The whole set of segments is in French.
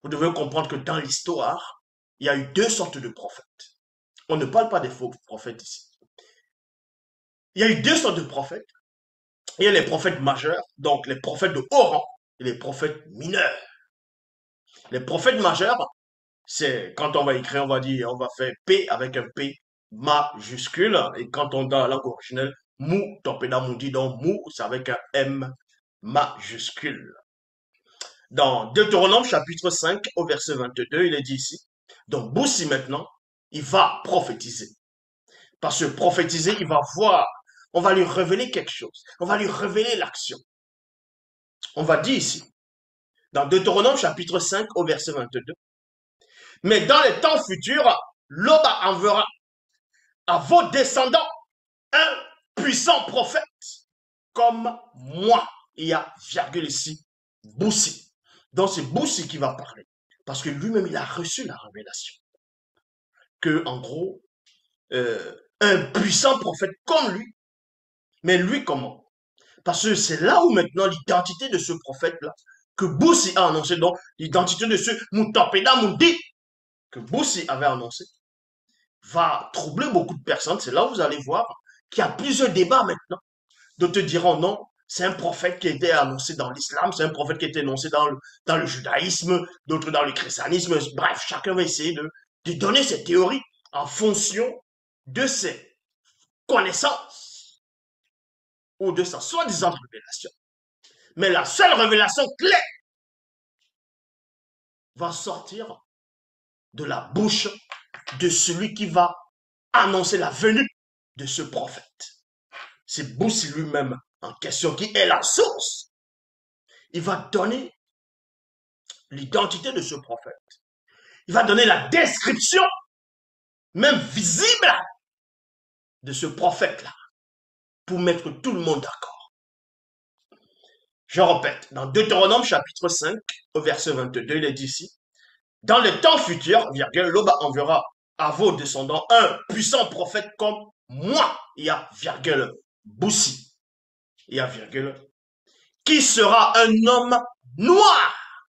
Vous devez comprendre que dans l'histoire, il y a eu deux sortes de prophètes. On ne parle pas des faux prophètes ici. Il y a eu deux sortes de prophètes. Il y a les prophètes majeurs, donc les prophètes de haut rang, et les prophètes mineurs. Les prophètes majeurs, c'est quand on va écrire, on va dire, on va faire P avec un P majuscule, et quand on dans la langue originelle, mou, topeda dit donc mou, c'est avec un M majuscule. Dans Deutéronome chapitre 5 au verset 22, il est dit ici, donc Boussi maintenant, il va prophétiser. Parce que prophétiser, il va voir, on va lui révéler quelque chose, on va lui révéler l'action. On va dire ici, dans Deutéronome chapitre 5 au verset 22, mais dans les temps futurs, l'Oba enverra à vos descendants un puissant prophète comme moi. Il y a virgule ici, Boussi. Donc c'est Boussi qui va parler. Parce que lui-même, il a reçu la révélation. Que, en gros, un puissant prophète comme lui, mais lui comment? Parce que c'est là où maintenant l'identité de ce prophète-là, que Boussi a annoncé, donc l'identité de ce Moutapeda Moundi, que Boussi avait annoncé, va troubler beaucoup de personnes. C'est là où vous allez voir qu'il y a plusieurs débats maintenant. D'autres diront non, c'est un prophète qui a été annoncé dans l'islam, c'est un prophète qui a été annoncé dans le judaïsme, d'autres dans le christianisme. Bref, chacun va essayer de donner ses théories en fonction de ses connaissances ou de sa soi-disant révélation. Mais la seule révélation clé va sortir de la bouche de celui qui va annoncer la venue de ce prophète. C'est Boussi lui-même en question qui est la source. Il va donner l'identité de ce prophète. Il va donner la description, même visible, de ce prophète-là, pour mettre tout le monde d'accord. Je répète, dans Deutéronome chapitre 5, au verset 22, il est dit ici, dans le temps futur, l'Oba enverra à vos descendants un puissant prophète comme moi. Il y a virgule Boussi. Il y a virgule. Qui sera un homme noir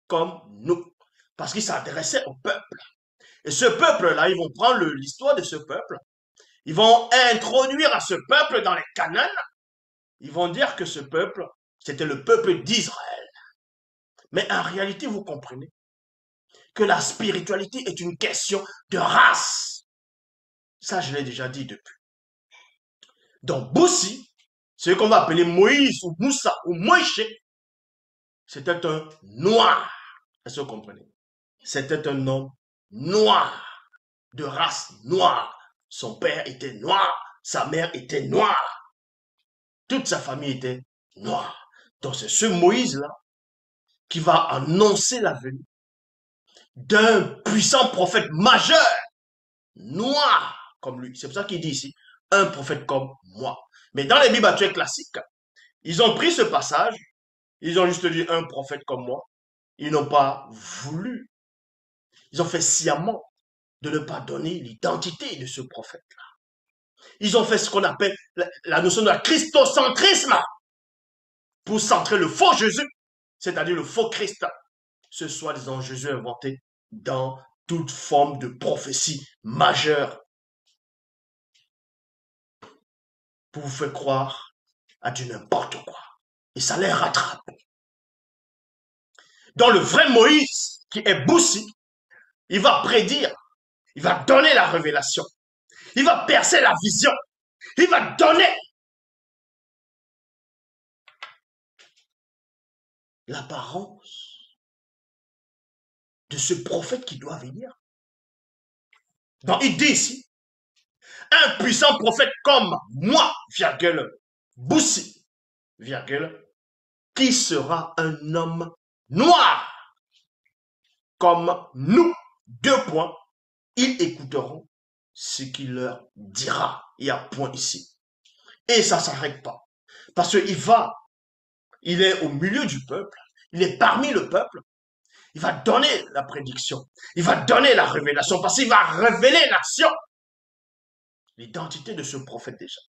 comme nous. Parce qu'il s'adressait au peuple. Et ce peuple-là, ils vont prendre l'histoire de ce peuple. Ils vont introduire à ce peuple dans les Canaan. Ils vont dire que ce peuple, c'était le peuple d'Israël. Mais en réalité, vous comprenez que la spiritualité est une question de race. Ça, je l'ai déjà dit depuis. Donc, Boussi, ce qu'on va appeler Moïse ou Moussa ou Moïse, c'était un noir. Est-ce que vous comprenez? C'était un homme noir, de race noire. Son père était noir, sa mère était noire. Toute sa famille était noire. Donc, c'est ce Moïse-là qui va annoncer la venue d'un puissant prophète majeur, noir comme lui. C'est pour ça qu'il dit ici, un prophète comme moi. Mais dans les Bibles actuelles classiques, ils ont pris ce passage, ils ont juste dit un prophète comme moi. Ils n'ont pas voulu. Ils ont fait sciemment de ne pas donner l'identité de ce prophète-là. Ils ont fait ce qu'on appelle la notion de la christocentrisme pour centrer le faux Jésus, c'est-à-dire le faux Christ, ce soi-disant Jésus inventé dans toute forme de prophétie majeure pour vous faire croire à du n'importe quoi. Et ça les rattrape. Dans le vrai Moïse, qui est Boussi, il va prédire, il va donner la révélation, il va percer la vision, il va donner l'apparence de ce prophète qui doit venir. Donc il dit ici, un puissant prophète comme moi, virgule, Boussi, virgule, qui sera un homme noir comme nous. Deux points, ils écouteront ce qu'il leur dira. Il y a point ici. Et ça ne s'arrête pas. Parce il est au milieu du peuple, il est parmi le peuple, il va donner la prédiction, il va donner la révélation, parce qu'il va révéler l'action, l'identité de ce prophète déjà.